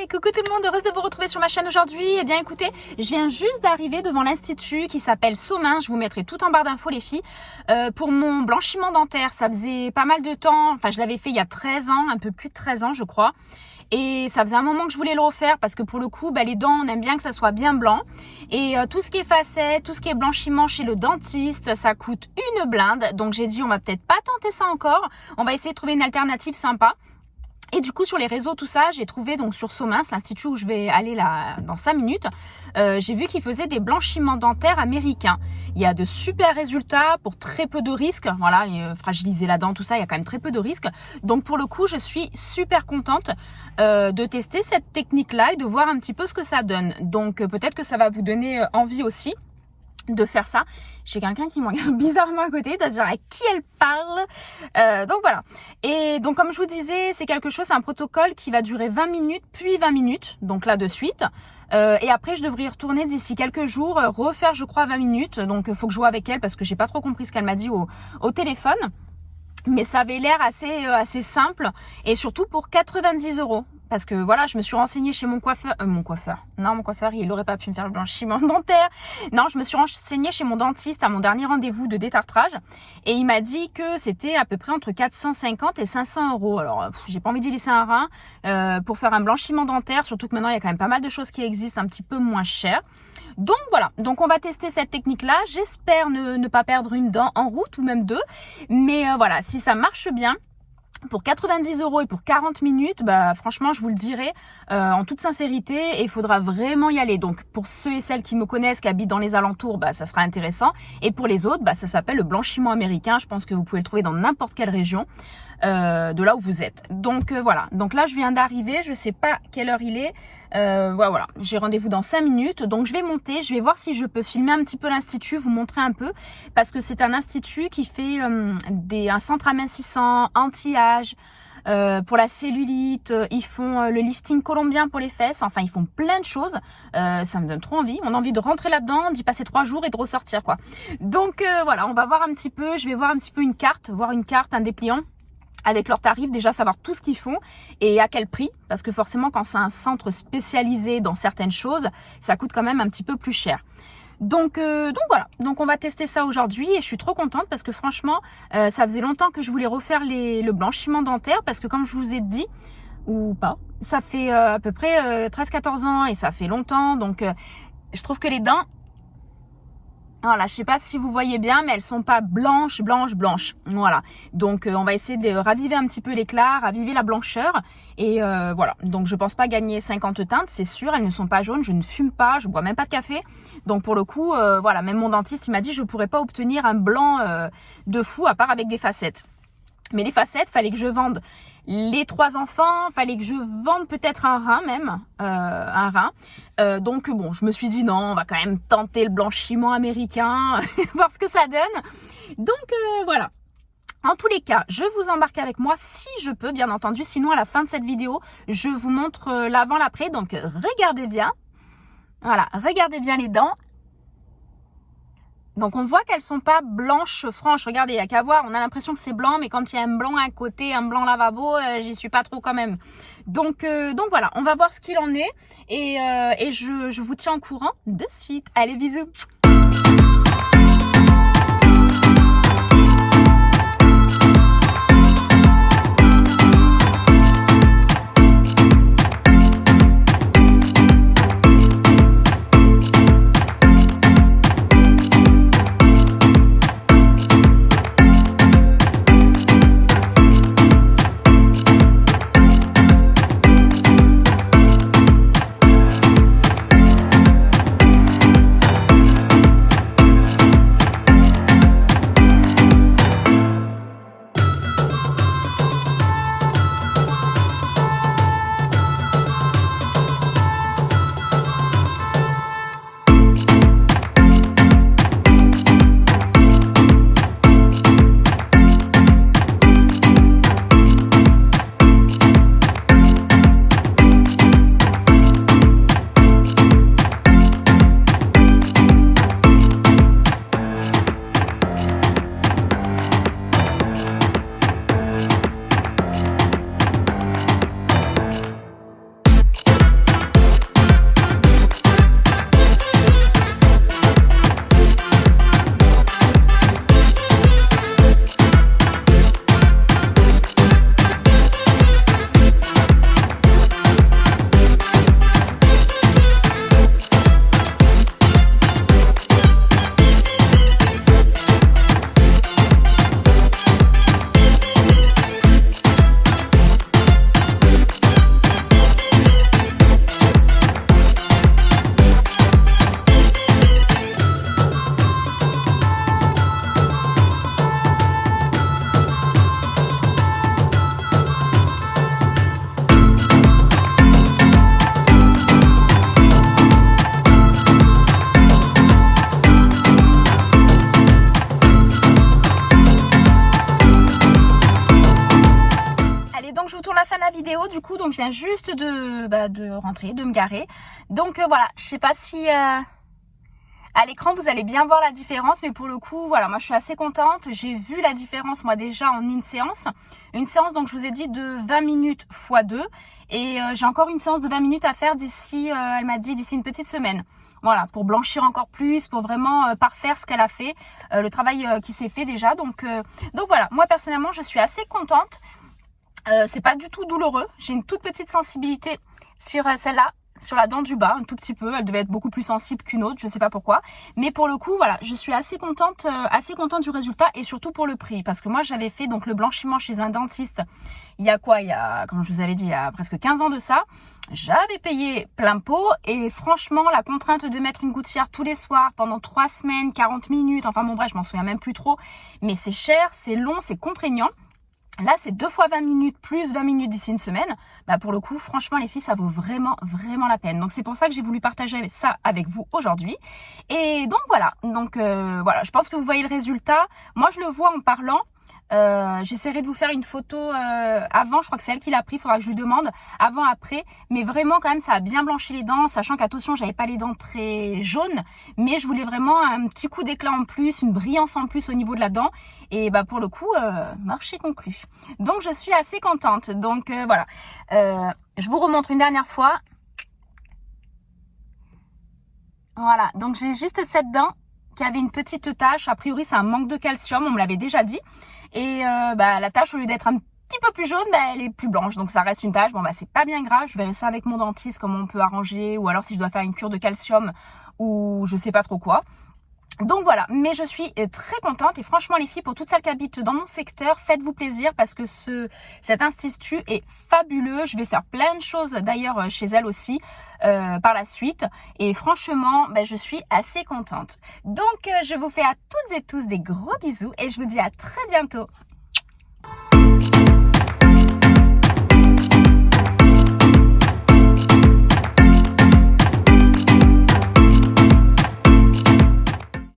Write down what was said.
coucou tout le monde, heureuse de vous retrouver sur ma chaîne aujourd'hui. Eh bien écoutez, je viens juste d'arriver devant l'institut qui s'appelle Somain. Je vous mettrai tout en barre d'infos les filles. Pour mon blanchiment dentaire, ça faisait pas mal de temps, enfin je l'avais fait il y a 13 ans, un peu plus de 13 ans je crois. Et ça faisait un moment que je voulais le refaire parce que pour le coup, les dents, on aime bien que ça soit bien blanc. Et tout ce qui est facettes, tout ce qui est blanchiment chez le dentiste, ça coûte une blinde. Donc j'ai dit, on va peut-être pas tenter ça encore. On va essayer de trouver une alternative sympa. Et du coup, sur les réseaux, tout ça, j'ai trouvé donc sur Somain, l'institut où je vais aller là dans 5 minutes, j'ai vu qu'ils faisaient des blanchiments dentaires américains. Il y a de super résultats pour très peu de risques. Voilà, fragiliser la dent, tout ça, il y a quand même très peu de risques. Donc pour le coup, je suis super contente de tester cette technique-là et de voir un petit peu ce que ça donne. Donc peut-être que ça va vous donner envie aussi de faire ça. J'ai quelqu'un qui me regarde bizarrement à côté, de se dire à qui elle parle. Donc voilà. Et donc comme je vous disais, c'est quelque chose, c'est un protocole qui va durer 20 minutes, puis 20 minutes, donc là de suite. Et après je devrais y retourner d'ici quelques jours, refaire je crois 20 minutes. Donc il faut que je joue avec elle parce que j'ai pas trop compris ce qu'elle m'a dit au téléphone. Mais ça avait l'air assez simple et surtout pour 90 €. Parce que voilà, je me suis renseignée chez mon coiffeur. Mon coiffeur, il aurait pas pu me faire le blanchiment dentaire. Non, je me suis renseignée chez mon dentiste à mon dernier rendez-vous de détartrage. Et il m'a dit que c'était à peu près entre 450 et 500 €. Alors, j'ai pas envie d'y laisser un rein pour faire un blanchiment dentaire. Surtout que maintenant, il y a quand même pas mal de choses qui existent un petit peu moins chères. Donc voilà, donc on va tester cette technique-là. J'espère ne pas perdre une dent en route ou même deux. Mais voilà, si ça marche bien, pour 90 € et pour 40 minutes, franchement, je vous le dirai en toute sincérité, et il faudra vraiment y aller. Donc, pour ceux et celles qui me connaissent, qui habitent dans les alentours, ça sera intéressant. Et pour les autres, ça s'appelle le blanchiment américain. Je pense que vous pouvez le trouver dans n'importe quelle région de là où vous êtes. Donc, voilà. Donc là, je viens d'arriver. Je sais pas quelle heure il est. Voilà. J'ai rendez-vous dans 5 minutes. Donc, je vais monter. Je vais voir si je peux filmer un petit peu l'institut, vous montrer un peu. Parce que c'est un institut qui fait un centre amincissant, anti-âge, pour la cellulite. Ils font le lifting colombien pour les fesses. Enfin, ils font plein de choses. Ça me donne trop envie. On a envie de rentrer là-dedans, d'y passer 3 jours et de ressortir, quoi. Donc, voilà. On va voir un petit peu. Je vais voir un petit peu une carte, un dépliant, avec leurs tarifs, déjà savoir tout ce qu'ils font et à quel prix, parce que forcément quand c'est un centre spécialisé dans certaines choses, ça coûte quand même un petit peu plus cher. Donc voilà, donc on va tester ça aujourd'hui et je suis trop contente parce que franchement, ça faisait longtemps que je voulais refaire le blanchiment dentaire parce que comme je vous ai dit, ou pas, ça fait à peu près 13-14 ans et ça fait longtemps, donc je trouve que les dents, voilà, je sais pas si vous voyez bien, mais elles sont pas blanches. Voilà. Donc, on va essayer de raviver un petit peu l'éclat, raviver la blancheur. Et voilà. Donc, je pense pas gagner 50 teintes, c'est sûr. Elles ne sont pas jaunes. Je ne fume pas. Je bois même pas de café. Donc, pour le coup, voilà. Même mon dentiste, il m'a dit, je pourrais pas obtenir un blanc de fou à part avec des facettes. Mais les facettes, fallait que je vende les 3 enfants, fallait que je vende peut-être un rein même, donc bon, je me suis dit non, on va quand même tenter le blanchiment américain, voir ce que ça donne. Donc voilà. En tous les cas, je vous embarque avec moi si je peux, bien entendu. Sinon, à la fin de cette vidéo, je vous montre l'avant, l'après. Donc regardez bien. Voilà, regardez bien les dents. Donc on voit qu'elles sont pas blanches franches. Regardez, il n'y a qu'à voir. On a l'impression que c'est blanc, mais quand il y a un blanc à côté, un blanc lavabo, j'y suis pas trop quand même. Donc voilà, on va voir ce qu'il en est et je vous tiens au courant de suite. Allez, bisous. du coup, donc je viens juste de rentrer, de me garer. Donc voilà, je sais pas si à l'écran vous allez bien voir la différence, mais pour le coup, voilà, moi je suis assez contente. J'ai vu la différence moi déjà en une séance. Une séance, donc je vous ai dit de 20 minutes x 2. Et j'ai encore une séance de 20 minutes à faire d'ici, elle m'a dit d'ici une petite semaine. Voilà, pour blanchir encore plus, pour vraiment parfaire ce qu'elle a fait, le travail qui s'est fait déjà. Donc voilà, moi personnellement, je suis assez contente. C'est pas du tout douloureux. J'ai une toute petite sensibilité sur celle-là, sur la dent du bas, un tout petit peu. Elle devait être beaucoup plus sensible qu'une autre, je sais pas pourquoi. Mais pour le coup, voilà, je suis assez contente du résultat et surtout pour le prix. Parce que moi, j'avais fait donc le blanchiment chez un dentiste il y a, comme je vous avais dit, il y a presque 15 ans de ça. J'avais payé plein pot et franchement, la contrainte de mettre une gouttière tous les soirs pendant 3 semaines, 40 minutes, enfin bon bref, je m'en souviens même plus trop. Mais c'est cher, c'est long, c'est contraignant. Là, c'est 2 fois 20 minutes plus 20 minutes d'ici une semaine. Bah pour le coup, franchement, les filles, ça vaut vraiment, vraiment la peine. Donc, c'est pour ça que j'ai voulu partager ça avec vous aujourd'hui. Et donc, voilà. Donc, voilà, je pense que vous voyez le résultat. Moi, je le vois en parlant. J'essaierai de vous faire une photo avant, je crois que c'est elle qui l'a pris, il faudra que je lui demande avant, après, mais vraiment quand même ça a bien blanchi les dents, sachant qu'attention j'avais pas les dents très jaunes, mais je voulais vraiment un petit coup d'éclat en plus, une brillance en plus au niveau de la dent, et bah pour le coup marché conclu. Donc je suis assez contente. Donc voilà, je vous remontre une dernière fois. Voilà, donc j'ai juste cette dent qui avait une petite tache. A priori, c'est un manque de calcium, on me l'avait déjà dit. Et la tache, au lieu d'être un petit peu plus jaune, elle est plus blanche. Donc ça reste une tache. Bon, c'est pas bien grave. Je verrai ça avec mon dentiste, comment on peut arranger. Ou alors si je dois faire une cure de calcium ou je sais pas trop quoi. Donc voilà, mais je suis très contente et franchement les filles, pour toutes celles qui habitent dans mon secteur, faites-vous plaisir parce que cet institut est fabuleux. Je vais faire plein de choses d'ailleurs chez elle aussi par la suite et franchement je suis assez contente. Donc je vous fais à toutes et tous des gros bisous et je vous dis à très bientôt.